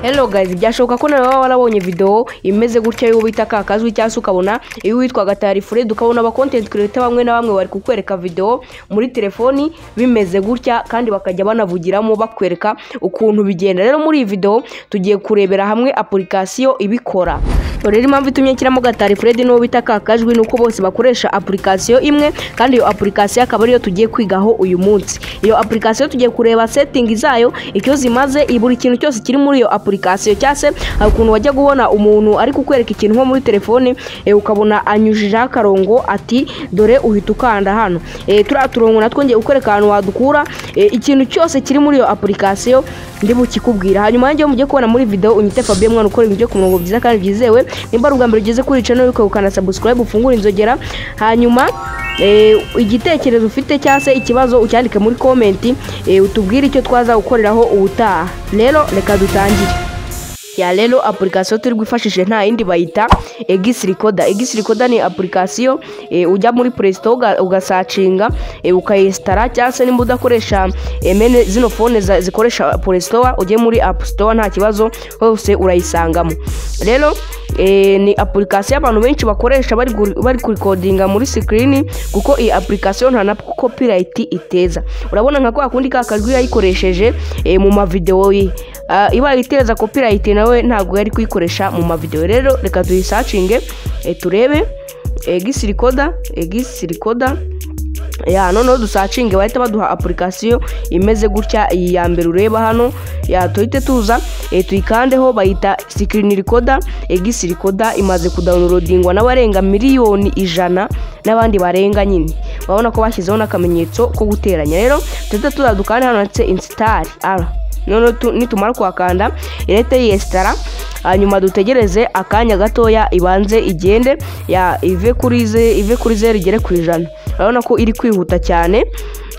Hello guys, byashoboka ko nawe warabonye video imeze gutya yo bita kakazwi cyangwa ukabona iyo witwa Gatari Fred ukabona aba content creator bamwe na bamwe bari kukwereka video muri telefoni bimeze gutya kandi bakajya banavugiramo bakwereka ukuntu bigenda. Rero muri iyi video tugiye kurebera hamwe application ibikora. Rero impamvu itumye kiramo Gatari Fred no bita kakajwi nuko bose bakoresha application imwe kandi iyo application akaba ariyo tugiye kwigaho uyu munsi. Iyo application tugiye kureba setting zayo icyo zimaze iburi kintu cyose kiri muri iyo application cyase ukuntu wajya guhona umuntu ari kukwereka ikintu nko muri telefone ukabona anyujije akarongo ati dore uhita ukanda hano turaturongo natwongeye ukwereka ahantu wadukura ikintu cyose kiri muri iyo application ndi bukikubwira. Hanyuma yanjye mujye kubona muri video unyite Fabien mwana ukora ibyo ku murongo byiza kandi byizewe nimba rugamba mbere ugeze kuri channel ukana subscribe ufungura inzogera. Hanyuma igitekerezo ufite cyase ikibazo ucyandike muri comment utubwire icyo twaza gukoreraho ubutaha. Rero reka dutangire. Ya rero application turi gwifashishije nta yindi bayita Egis Recorder. Egis Recorder ni application ujya muri Play Store ugasacinga ukayinstalla cyase nimba udakoresha mene zino phone zikoresha Play Store ujye muri App Store nta kibazo hose urayisangamo. Rero ni application abantu benshi bakoresha bari recordinga muri screen kuko iyi application nta na copyright iteza. Urabona nka kwa kundi kakajwi yayikoresheje mu ma video ye iba iteza copyright nawe ntabwo yari kuyikoresha mu ma video. Rero reka tuyisearchinge turebe Egis Recorder ya none dusearchinge bahita baduha application imeze gutya iyi ya mbere ureba hano ya tuhite tuza tuyikandeho bayita screen recorder. Egis Recorder imaze kudownloadingwa n'abarenga miliyoni 100 n'abandi barenga nyine babona ko bashyizeho n'akamenyetso ko guteranya. Rero tuhite tuza dukande hano natse install none nitumara kwakanda irete yestara hanyuma dutegereze akanya gatoya ibanze igende ya ive kuri 0 igere ku 100. Urabona ko iri kwihuta cyane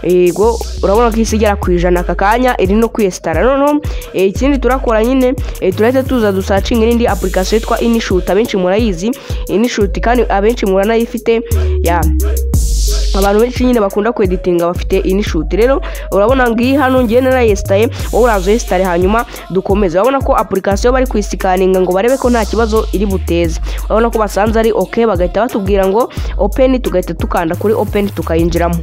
ego urabona ko isigera ku 100 aka kanya iri no kwestara. None ikindi turakora nyine turahita tuza dusearching n'indi application yitwa InShoot. Abenshi murayizi InShoot kandi abenshi muranayifite ya abantu benshi nyine bakunda kweditinga bafite InShoot. Rero urabona ngiyi hano ngiye narayestaye wowe urazo yestare hanyuma dukomeze. Urabona ko application bari kwisikaninga ngo barebe ko nta kibazo iri buteze. Urabona ko basanze ari okay bagahita batubwira ngo open tugahita tukanda kuri open tukayinjiramo.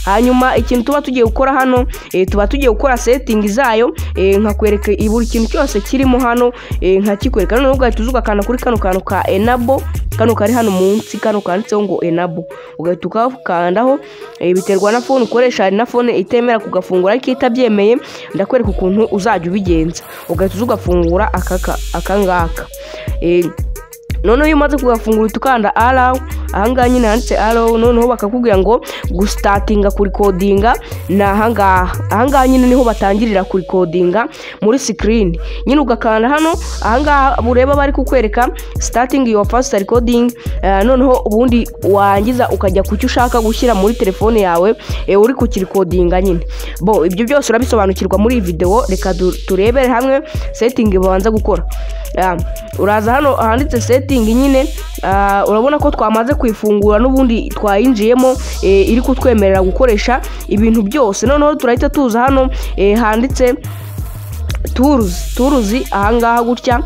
Hanyuma ikintu tuba tugiye gukora hano tuba tugiye gukora setting zayo nkakwereka iburi kintu cyose kirimo hano nkakikwereka. None ugahita uzugakanda kuri kano kantu ka enable kano kari hano munsi kano kanditseho ngo enable ugahita ukakandaho biterwa na phone ukoresha. Hari na phone itemera kugafungura ariko itabyemeye ndakwereka ukuntu uzajya ubigenza ugahita uzugafungura akangaka. None uyu maze kugafungura tukanda allow ahangaha nyine handitse allow noneho bakakubwira ngo gustartinga kuri codinga na ahangaha nyine niho batangirira kuri codinga muri screen nyine ugakanda hano ahangaha bureba bari kukwereka starting your first recording. Noneho ubundi wangiza ukajya kucyo ushaka gushyira muri telefone yawe uri kukiri codinga nyine bo ibyo byose urabisobanukirwa muri video. Reka turebere hamwe setting babanza gukora. Uraza hano handitse setting nyine urabona ko twamaze kwifungura n'ubundi twayinjiyemo iri kutwemerera gukoresha ibintu byose. Noneho turahita tuza hano handitse tools ahangaha gutya.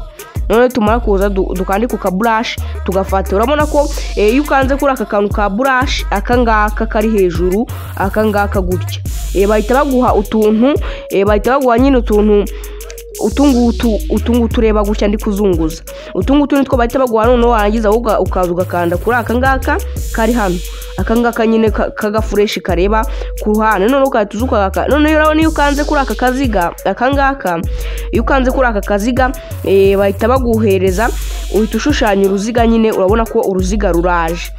None tumara kuza dukandika ka brush tugafata. Urabona ko iyo ukanze kuri aka kantu ka brush akangaka kari hejuru akangaka gutya bahita baguha utuntu bahita baguha nyine utuntu utungu tureba gutya ndi kuzunguza utungu nitwo bahita baguha. None warangiza ukaza ugakanda kuri akangaka kari hano akangaka nyine kaga fresh kareba ku ruhande. None ukahita uzukaka. None urabona iyo ukanze kuri aka kaziga akangaka iyo ukanze kuri aka kaziga bahita baguhereza uhita ushushanya uruziga nyine. Urabona ko uruziga ruraje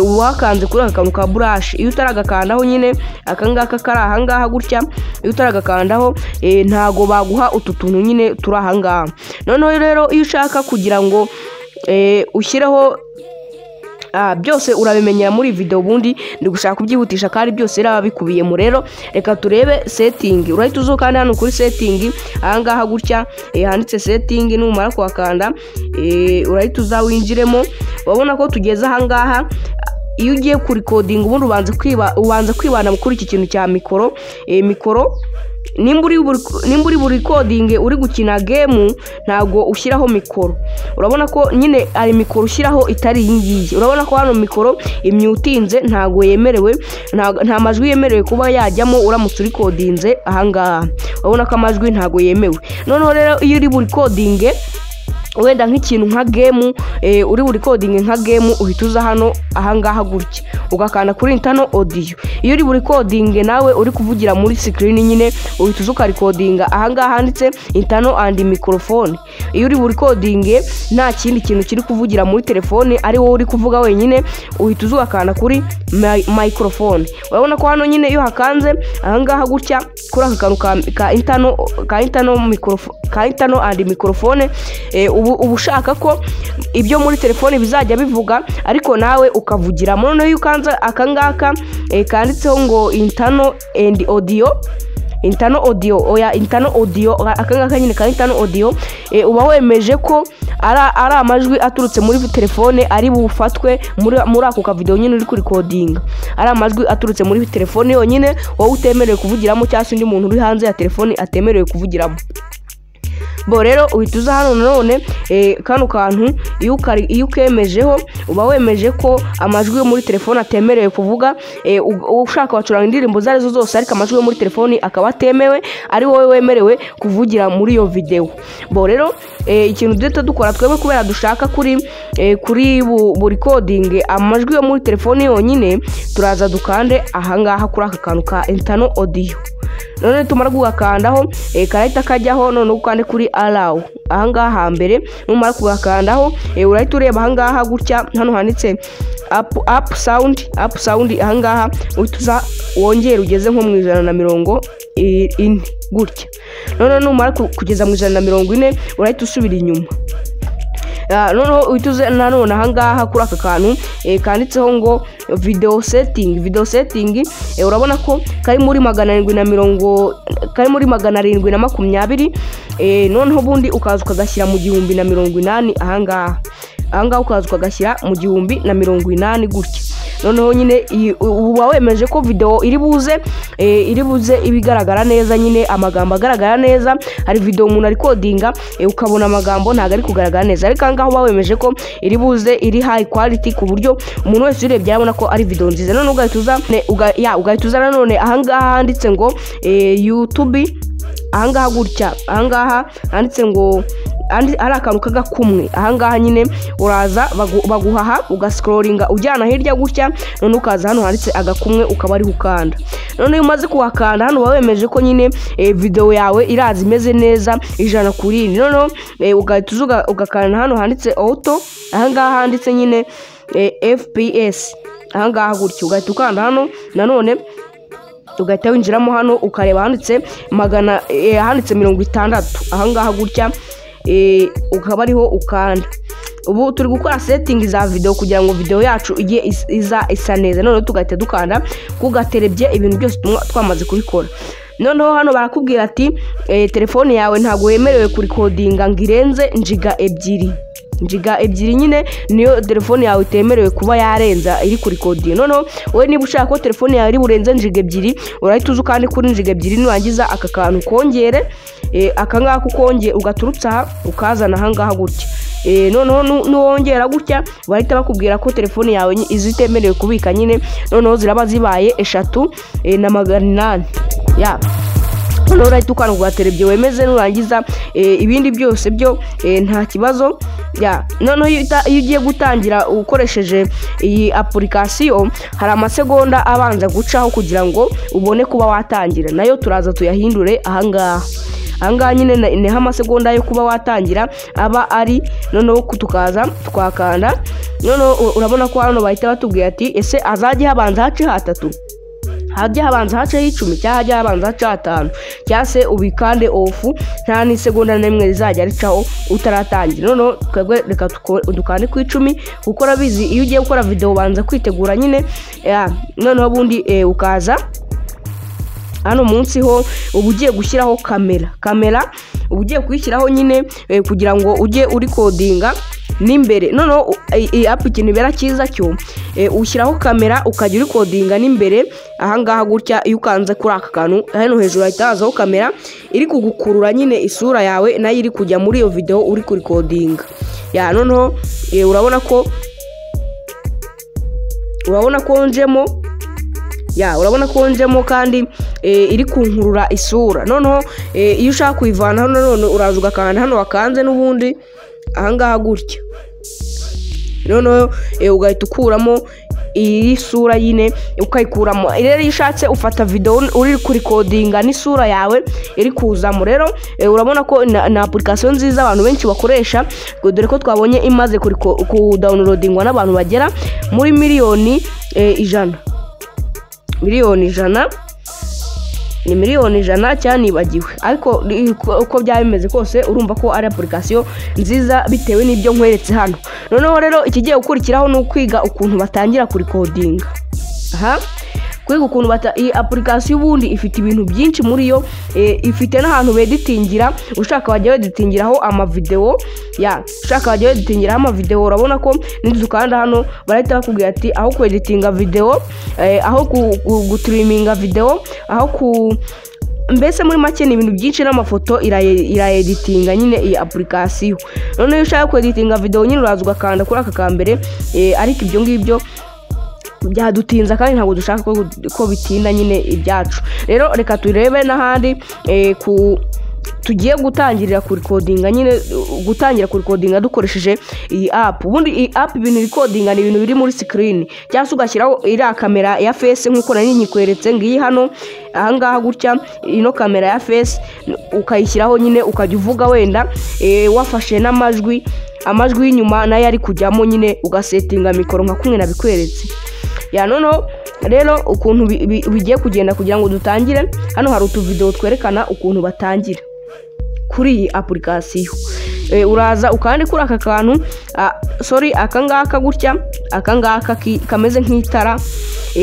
uwakanze kuri aka kantu ka brush iyo utaragakandaho nyine akangaka kari ahangaha gutya iyo utaragakandaho ntago baguha ututuntu nyine turi ahangaha. Noneho rero iyo ushaka kugira ngo ushyireho byose urabimenyera muri video ubundi ndi gushaka kubyihutisha kandi byose raba bikubiyemo. Rero reka turebe setting. Urahita uzokanda hano kuri setting ahangaha gutya handitse setting numara kwakanda urahita uzawinjiremo. Wabona ko tugeze ahangaha iyo ugiye kuri coding ubundi ubanza kwibana kuri iki kintu cya mikoro nimba uri buri recording uri gukina game ntago ushyiraho mikoro. Urabona ko nyine ari mikoro ushyiraho itari ingiye. Urabona ko hano mikoro imyutinze ntago yemerewe, nta majwi yemerewe kuba yajyamo uramutse recordinze ahangaha. Urabona ko amajwi ntago yemewe. Noneho rero iyo uri buri recording wenda nk'ikintu nka game uri buri recording nka game uhita uza hano ahangaha gutya ugakanda kuri internal audio. Iyo uri buri recording nawe uri kuvugira muri screen nyine uhita uzuka recording ahangaha handitse internal and microphone. Iyo uri buri recording nta kindi kintu kiri kuvugira muri telefone ari wowe uri kuvuga wenyine uhita uzugakanda kuri microphone. Urabona ko hano nyine iyo hakanze ahangaha gutya kuri aka kantu ka internal microphone, ka internal and microphone, ubu ushaka ko ibyo muri telefone bizajya bivuga ariko nawe ukavugira. Noneho iyo ukanza akangaka kanditseho ngo internal and audio, internal audio akangaka nyine ka internal audio, uba wemeje ko ari amajwi aturutse muri telefone ari bufatwe muri ako ka video nyine uri kuri recording, ari amajwi aturutse muri telefone yonyine wowe utemerewe kuvugiramo cyangwa undi muntu uri hanze ya telefone atemerewe kuvugiramo. Bo rero uhita uza hano none kano kantu iyo ukemejeho uba wemeje ko amajwi yo muri telefone atemerewe kuvuga. Ushaka wacuranga indirimbo zarizo zose ariko amajwi yo muri telefone akaba atemewe, ari wowe wemerewe kuvugira muri iyo video. Bo rero ikintu duhita dukora twebwe kubera dushaka kuri bu recording amajwi yo muri telefone yonyine, turaza dukande ahangaha kuri aka kantu ka internal audio. None tumara gukandaho karahita kajyaho, none ukande kuri allow ahangaha hambere. Numara kugakandaho urahita ureba ahangaha gutya hano handitse up sound ahangaha uhita wongera ugeze nko mu 140 gutya. None numara kugeza mu 140 urahita usubira inyuma. Noneho uhituze nanone ahangaha kuri aka kantu kanditseho ngo video setting, urabona ko kari muri 720. Noneho bundi ukaza ukagashyira mu 1080 ahangaha ukaza ukagashyira mu 1080 gutya. Noneho nyine uba wemeje ko video iri buze ibigaragara neza, nyine amagambo agaragara neza. Hari video umuntu ari codinga ukabona amagambo ntago ari kugaragara neza, ariko ahangaha uba wemeje ko iri buze iri high quality ku buryo umuntu wese urebye yabona ko ari video nziza. None ugahita uza nanone ahangaha handitse ngo YouTube ahangaha gutya, ahangaha handitse ngo ari akantu kagakumwe. Ahangaha nyine uraza baguhaha ugascrollinga ujyana hirya gutya, none ukaza hano handitse agakumwe ukaba ari ukanda. None iyo umaze kuwakanda hano wawemeje ko nyine video yawe iraza imeze neza 100%. None ugahita ugakanda hano handitse auto, ahangaha handitse nyine FPS ahangaha gutya, ugahita ukanda hano nanone ugahita winjiramo hano ukareba handitse 60 ahangaha gutya, ukaba ariho ukanda. Ubu turi gukora setting za video kugira ngo video yacu ijye isa neza. None tugahita dukanda kugaterebye ibintu byose twamaze kubikora. Noneho hano barakubwira ati telefone yawe ntago yemerewe kuri recordinga ngirenze njiga ebyiri nyine niyo telefone yawe itemerewe kuba yarenza iri kuri recording. Noneho wowe niba ushaka ko telefone yawe iri burenze njiga ebyiri urahita uza kandi kuri njiga ebyiri nurangiza aka kantu kongere akangaka ukongera ugaturutsa aha ukazana ahangaha gutya. Noneho nuwongera gutya bahita bakubwira ko telefone yawe izitemerewe kubika nyine. Noneho ziraba zibaye 3,800 ya. Noneho urahita ukanda kugaterebye wemeze nurangiza ibindi byose byo nta kibazo ya. Noneho iyo ugiye gutangira ukoresheje iyi application hari amasegonda abanza gucaho kugira ngo ubone kuba watangira, nayo turaza tuyahindure ahangaha nyine ni amasegonda yo kuba watangira aba ari. Noneho tukaza twakanda. Noneho urabona ko hano bahita batubwira ati ese azajye habanza hace hatatu, hajya habanza hace 10 cyangwa hajya habanza hace 5 cyangwa se ubikande off nta ni segonda n'imwe rizajya ricaho utaratangira. Noneho twebwe reka dukande ku 10 kuko rabizi iyo ugiye gukora video ubanza kwitegura nyine. Noneho bundi ukaza hano munsi ho ubugiye gushyiraho kamera ubugiye kuyishyiraho nyine kugira ngo ujye uri codinga n'imbere. Noneho iyi app ikintu ibera cyiza cyo ushyiraho kamera ukajya urikodinga n'imbere ahangaha gutya. Iyo ukanze kuri aka kantu hano hejuru hahita hazaho kamera iri kugukurura nyine isura yawe nayo iri kujya muri iyo video uri kurikodinga. Noneho urabona ko njemo urabona ko njemo kandi iri kunkurura isura. Noneho iyo ushaka kuyivanaho none uraza ugakanda hano wakanze n'ubundi ahangaha gutya. Noneho ugahita ukuramo iyi sura nyine ukayikuramo. Rero iyo ushatse ufata video uri kurikodinga n'isura yawe iri kuzamo. Rero urabona ko na application nziza abantu benshi bakoresha, dore ko twabonye imaze ku downloadingwa n'abantu bagera muri miliyoni 100. Ni miliyoni 100 cyane nibagiwe, ariko uko byaba bimeze kose urumva ko ari application nziza bitewe n'ibyo nkweretse hano. Noneho rero ikigiye gukurikiraho ni ukwiga ukuntu batangira kurikodinga. Kwiga ukuntu iyi application ubundi ifite ibintu byinshi muri yo. Ifite n'ahantu beditingira, ushaka wajya weditingiraho amavideo. Ushaka wajya weditingiraho amavideo. Urabona ko nidukanda hano barahita bakubwira ati aho kweditinga video, aho gutreaminga video, aho mbese muri make ni ibintu byinshi n'amafoto iraeditinga nyine iyi application. Noneho iyo ushaka kweditinga video nyine uraza ugakanda kuri aka kambere, ariko ibyo ngibyo byadutinza kandi ntabwo dushaka ko bitinda nyine ibyacu. Rero reka turebe n'ahandi tugiye gutangirira kurikodinga nyine, gutangira kurikodinga dukoresheje iyi app. Ubundi iyi app ibintu recordinga ni ibintu biri muri screen, cyangwa se ugashyiraho iriya kamera ya face nk'uko nari nyikweretse ngiyi hano ahangaha gutya. Ino kamera ya face ukayishyiraho nyine ukajya uvuga wenda wafashe n'amajwi y'inyuma nayo ari kujyamo nyine ugasetinga mikoro nka kumwe nabikweretse. Noneho rero ukuntu bigiye kugenda kugira ngo dutangire, hano hari utuvideo twerekana ukuntu batangira kuri iyi application. Uraza ukandi kuri aka kantu akangaka gutya, akangaka kameze nk'itara.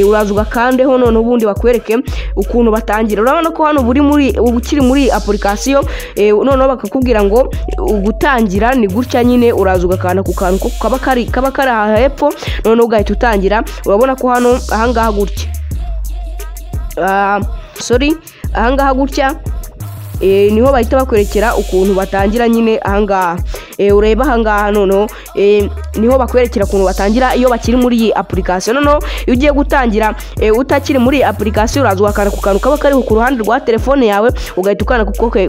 Uraza ugakandeho none ubundi bakwereke ukuntu batangira. Urabona ko hano ukiri muri application, noneho bakakubwira ngo gutangira ni gutya nyine. Uraza ugakanda ku kantu ko kaba kari aha hepfo, noneho ugahita utangira. Urabona ko hano ahangaha gutya ahangaha gutya niho bahita bakwerekera ukuntu batangira nyine ahangaha. Ureba ahangaha noneho niho bakwerekera ukuntu batangira iyo bakiri muri iyi application. Noneho iyo ugiye gutangira utakiri muri iyi application uraza ugakanda ku kantu kaba kari ku ruhande rwa telefone yawe, ugahita ukanda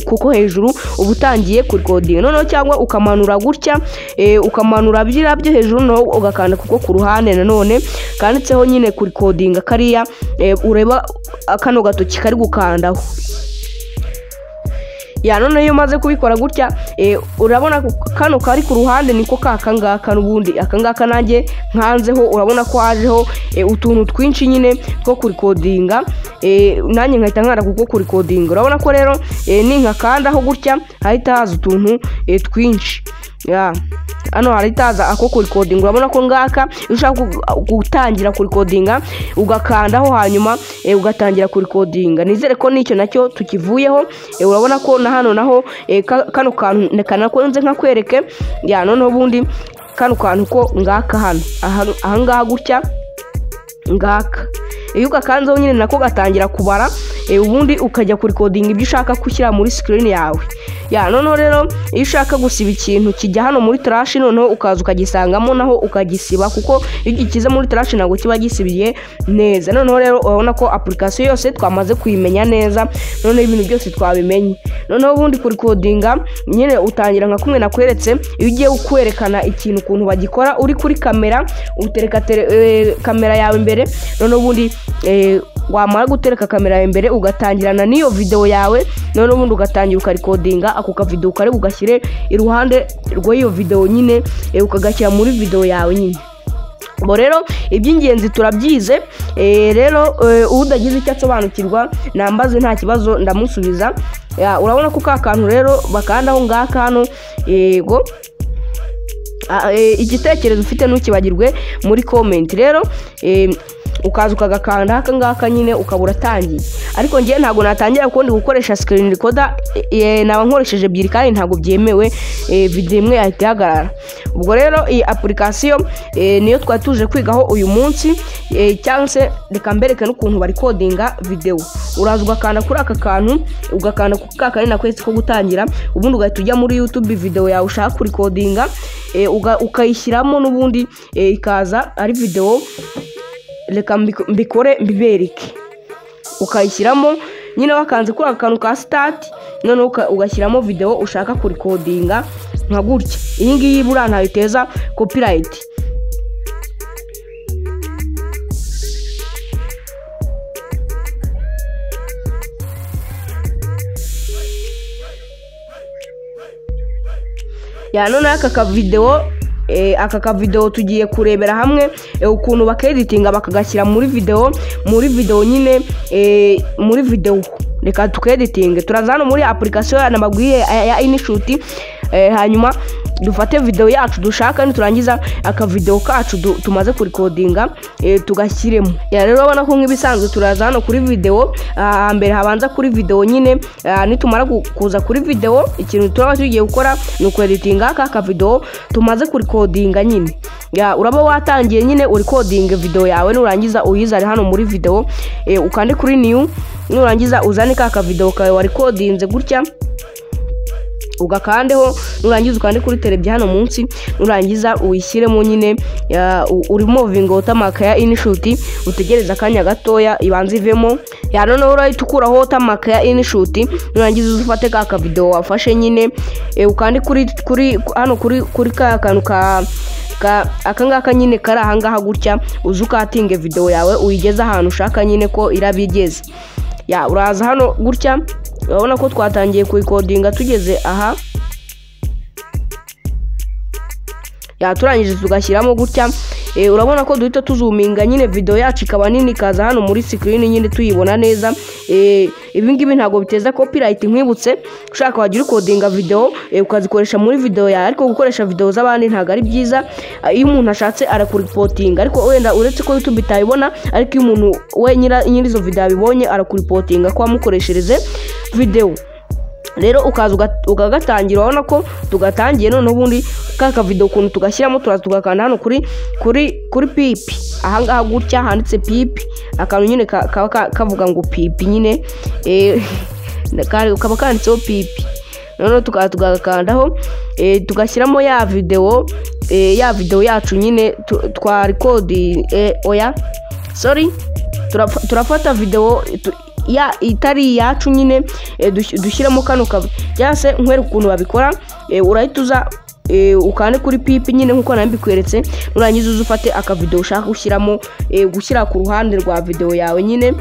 kuko hejuru uba utangiye kurikodinga. Noneho cyangwa ukamanura gutya, ukamanura byo hejuru, noneho ugakanda kuko ku ruhande nanone kanditseho nyine kurikodinga kariya. Ureba kano gatoki kari gukandaho. None iyo umaze kubikora gutya, urabona kano kari ku ruhande niko kakangaka n'ubundi akangaka nanjye nkanzeho. Urabona ko hajeho utuntu twinshi nyine two kurikodinga, nanjye nkahita nkanda kuko kurikodinga. Urabona ko rero ninkakandaho gutya hahita haza utuntu twinshi. Hano haritaza ako kurikodinga. Urabona ko ngaka ushaka gutangira kurikodinga ugakandaho hanyuma ugatangira kurikodinga. Nizere ko nicyo nacyo tukivuyeho. Urabona ko na hano naho kano kantu kanako nze nkakwereke. Noneho ubundi kano kantu ko ngaka hano ahangaha gutya ngaka, iyo ugakanzeho nyine nako gatangira kubara, ubundi ukajya kurikodinga ibyo ushaka gushyira muri screen yawe. Noneho rero iyo ushaka gusiba ikintu kijya hano muri trash, noneho ukaza ukagisangamo naho ukagisiba, kuko iyo gikize muri trash ntabwo kiba gisibiye neza. Noneho rero urabona ko application yose twamaze kuyimenya neza, noneho ibintu byose twabimenye. Noneho ubundi kurikodinga nyine utangira nka kumwe nakweretse. Iyo ugiye kwerekana ikintu ukuntu bagikora, uri kuri kamera utereka kamera yawe imbere, noneho ubundi wamara gutereka kamera yawe imbere ugatangirana n'iyo video yawe. Noneho ubundi ugatangira ukarikodinga ako ka video kare ugashyire iruhande rw'iyo video nyine, ukagashyira muri video yawe nyine. Rero iby'ingenzi turabyize. Rero udagize icyo asobanukirwa nambaze nta kibazo ndamusubiza. Urabona ko ka kantu rero bakandaho ngaka hano. Yego, igitekerezo ufite ntukibagirwe muri comment. Rero ukaza ukagakanda aka ngaka nyine ukaba uratangiye. Ariko ngiye ntabwo natangira kundi gukoresha screen recorder, naba nkoresheje ebyiri kandi ntabwo byemewe, video imwe yahita ihagarara. Ubwo rero iyi application niyo twatuje kwigaho uyu munsi, cyangwa se reka mbereke n'ukuntu bari codinga video. Uraza ugakanda kuri aka kantu, ugakanda ku kakari nakwese ko gutangira, ubundi ugahita ujya muri YouTube video yawe ushaka kuri codinga, ukayishyiramo n'ubundi ikaza ari video. Reka mbikore mbibereke. Ukayishyiramo nyine wakanze kuri aka kantu ka start, none ugashyiramo video ushaka kuri codinga nka gutya. Iyi ngiyi buriya ntayo iteza copyright. Ya none aka video tugiye kurebera hamwe ukuntu bakeditinga bakagashyira muri video nyine, muri video. Reka tukeditinge, turaza hano muri application nababwiye ya InShoot, hanyuma dufate video yacu dushaka, niturangiza aka video kacu tumaze kuri codinga tugashyiremo. Ya rero ubona ko nk'ibisanzwe turaza hano kuri video, mbere habanza kuri video nyine, nitumara kuza kuri video ikintu turaba tugiye gukora ni ukweditinga aka video tumaze kuri codinga nyine. Ya uraba watangiye nyine uri codinga video yawe, nurangiza uyizare hano muri video, ukande kuri new, nurangiza uzane aka video kawe wari codinze gutya, ugakandeho, nurangiza ukande kuri televiziyo hano munsi, nurangiza uyishyiremo nyine, uri moving watermark ya InShoot, utegereza akanya gatoya ibanze ivemo. Ya none urahita ukuraho watermark ya InShoot, nurangiza uzufate aka video wafashe nyine, ukande kuri hano kuri ka kantu aka ngaka nyine kari aha ngaha gutya, uzukatinge video yawe uyigeza ahantu ushaka nyine ko irabigeze. Ya uraza hano gutya, urabona ko twatangiye kuyikodinga tugeze aha. Ya turangije tugashyiramo gutya, urabona ko duhita tuzuminga nyine video yacu ikaba nini, kaza hano muri screen nyine tuyibona neza. Ibi ngibi ntabwo biteza copyright. Nkwibutse ushaka wagira codinga video ukazikoresha muri video yawe, ariko gukoresha video z'abandi ntabwo ari byiza. Iyo umuntu ashatse arakuripotinga, ariko wenda uretse ko YouTube itayibona, ariko iyo umuntu we nyirizo video abibonye arakuripotinga ko wamukoreshereze video. Rero ukaza ukagatangira, urabona ko tugatangiye. none ubundi kaka video ukuntu tugashyiramo, turaza tugakanda hano kuri pipi aha ngaha gutya handitse pipi, akantu nyine kavuga ngo pipi nyine, kaba kanditseho pipi. none tugakandaho, tugashyiramo ya video yacu nyine twa record, turafata video ya itari yacu nyine, dushyiramo kano cyase nkwereka ukuntu babikora. Urahita uza ukane kuri pipi nyine nkuko nambikweretse, nurangiza uzufate aka video ushaka gushyira ku ruhande rwa video yawe nyine,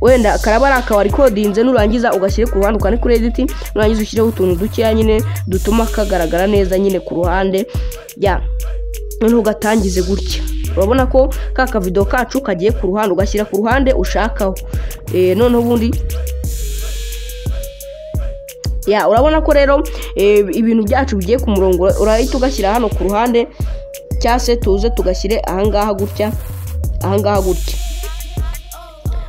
wenda karaba ari aka recordinze, nurangiza ugashyire ku ruhande, ukane kuri edit, nurangiza ushyireho utuntu dukeya nyine dutuma kagaragara neza nyine ku ruhande. Ya none ugatangize gutya, urabona ko kaka video kacu kagiye ku ruhande, ugashyira ku ruhande ushakaho. None ubundi ya urabona ko rero ibintu byacu bigiye ku murongo, urahita ugashyira hano ku ruhande, cyase tuze tugashyire aha ngaha gutya,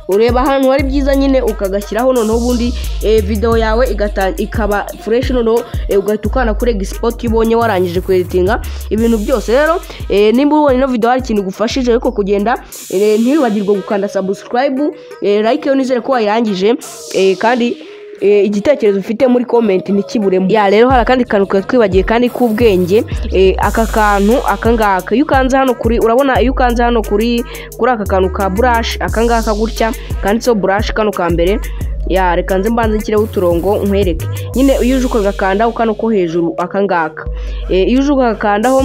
ureba ahantu hari byiza nyine ukagashyiraho. none ubundi video yawe ikaba fresh, none ugahita ukana kuri export ibonye warangije kweditinga ibintu byose. Rero nimba ubonye no video hari ikintu gufashije, ariko kugenda ntibibagirwe gukanda subscribe, like yo nizere ko wayirangije, kandi igitekerezo ufite muri comment ntikiburemo. Ya rero hari kandi kantu twibagiye kandi k'ubwenge, aka kantu aka ngaka iyo ukanze hano urabona iyo ukanze hano kuri aka kantu ka brush aka ngaka gutya kanditseho brush kano ka mbere, ya reka nze mbanze nshyireho uturongo nkwereke nyine. iyo uje ukagakanda ukano ko hejuru aka ngaka, iyo uje ugakandaho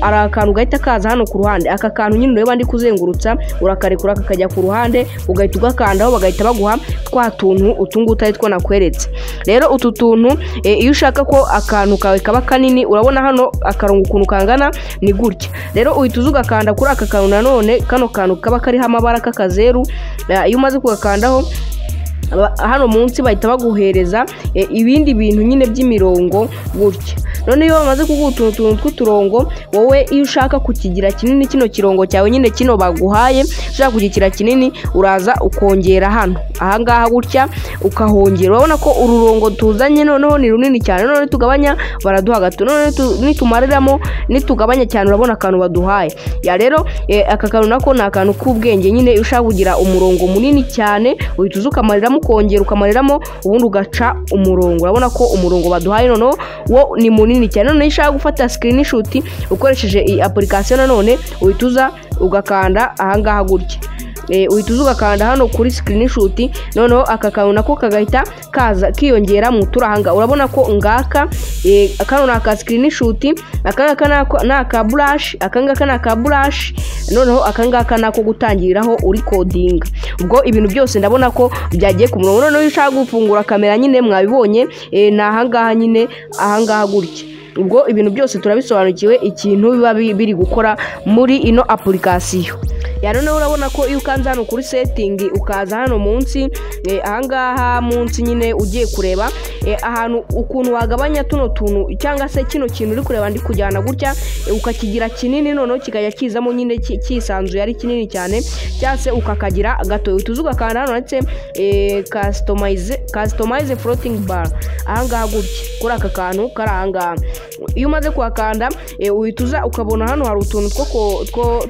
ari akantu gahita kaza hano ku ruhande. Aka kantu nyine ureba ndi kuzengurutsa, urakarekura kakajya ku ruhande, ugahita ugakandaho bagahita baguha twa tuntu utungu utari two nakweretse. Rero utu tuntu iyo ushaka ko akantu kawe kaba kanini, urabona hano akarongo ukuntu kangana ni gutya. Rero uhita ugakanda kuri aka kantu, nanone kano kantu kaba kariho amabara k'akazeru, iyo umaze kugakandaho hano munsi bahita baguhereza ibindi bintu nyine by'imirongo gutya. none iyo bamaze kuguha utuntu tw'uturongo wowe iyo ushaka kukigira kinini kino kirongo cyawe nyine kino baguhaye ushaka kugigira kinini uraza ukongera hano ahangaha gutya ukahongera urabona ko ururongo tuzanye noneho ni runini cyane none tugabanya baraduha gato none nitumariramo nitugabanya cyane urabona akantu baduhaye ya rero aka kantu nako ni akantu k'ubwenge nyine iyo ushaka kugira umurongo munini cyane uhita ukamariramo ukongera ukamariramo ubundi ugaca umurongo urabona ko umurongo baduhaye noneho wo ni munini cyane none iyo ushaka gufata screenshot ukoresheje iyi application nanone uhita ugakanda ahangaha gutya uhita ugakanda hano kuri screenshot noneho aka kantu nako kagahita kaza kiyongera mu turahanga urabona ko ngaka kano naka screenshot akangaka naka brush akangaka naka brush noneho akangaka nako gutangiriraho uri coding ubwo ibintu byose ndabona ko byagiye ku murongo noneho ushaka gufungura kamera nyine mwabibonye na ahangaha nyine ahangaha gutya ubwo ibintu byose turabisobanukiwe ikintu biba biri gukora muri ino application ya none urabona ko iyo ukanze hano kuri setting ukaza hano munsi ahangaha munsi nyine ugiye kureba ahantu ukuntu wagabanya tuno tuntu cyangwa se kino kintu uri kureba ndi kujyana gutya ukakigira kinini noneho kikajya kizamo nyine kisanzuye ari kinini cyane cyase ukakagira gato utuzuga kandi hano ndetse customize floating bar ahangaha gutya kuri aka kantu kari ahangaha iyo umaze kuhakanda uhita ukabona hano hari utuntu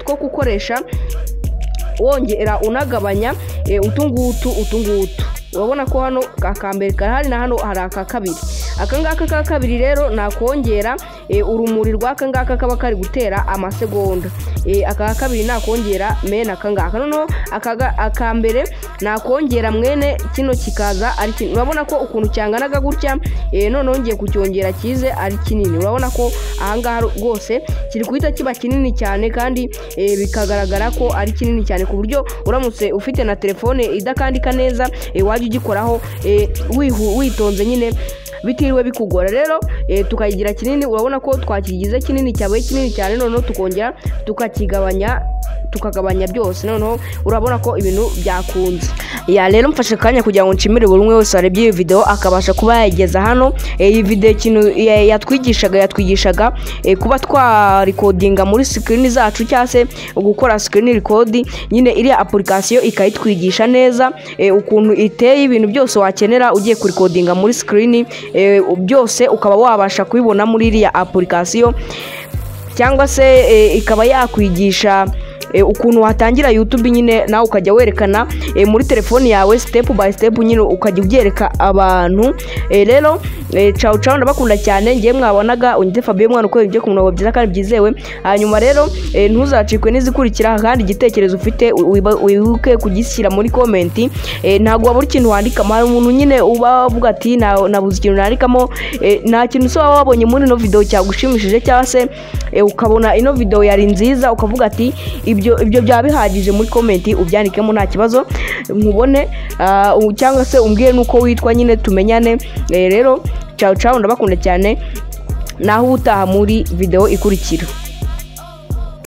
two gukoresha wongera unagabanya utungutu urabona ko hano akambere kahari na hano hari aka kabiri akangaka ka kabiri rero nakongera urumuri rw'akangaka kaba kari gutera amasegonda aka kabiri nakongera mena akangaka noneho akambere nakongera mwene kino kikaza ari kinini urabona ko ukuntu cyanganaga gutya noneho ngiye kucyongera kize ari kinini urabona ko ahangaha rwose kiri guhita kiba kinini cyane kandi bikagaragara ko ari kinini cyane ku buryo uramutse ufite na telefone idakandika neza wajya ugikoraho witonze nyine bitiriwe bikugora rero tukayigira kinini urabona ko twakigize kinini cyabaye kinini cyane noneho tukongera tukagabanya byose noneho urabona ko ibintu byakunze ya rero mfashe kanya kugira ngo nshimire buri umwe wese warebye iyi video akabasha kuba yageza hano iyi video ikintu yatwigishaga kuba twarecordinga muri screen zacu cyase gukora screen record nyine iriya application ikayitwigisha neza ukuntu iteye ibintu byose wakenera ugiye kurecordinga muri screen byose ukaba wabasha kubibona muri iriya application cyangwa se ikaba yakwigisha ukuntu watangira YouTube nyine nawe ukajya werekana muri telefone yawe step by step nyine ukajya ubyereka abantu rero ciao ndabakunda cyane ngiye mwabonaga unyite Fabien mwana uko ibyo ku murongo byiza kandi byizewe hanyuma rero ntuzacikwe n'izikurikira kandi igitekerezo ufite wibuke kugishyira muri comment ntago wabura ikintu wandika mara umuntu nyine uba uvuga ati nabuze ikintu nandikamo nta kintu so wabonye muri no video cyagushimishije cyangwa se ukabona ino video yari nziza ukavuga ati ibyo byaba bihagije muri comment ubyandikemo nta kibazo nkubone cyangwa se umbwiye nuko witwa nyine tumenyane rero ciao ndabakunda cyane naho utaha muri video ikurikira.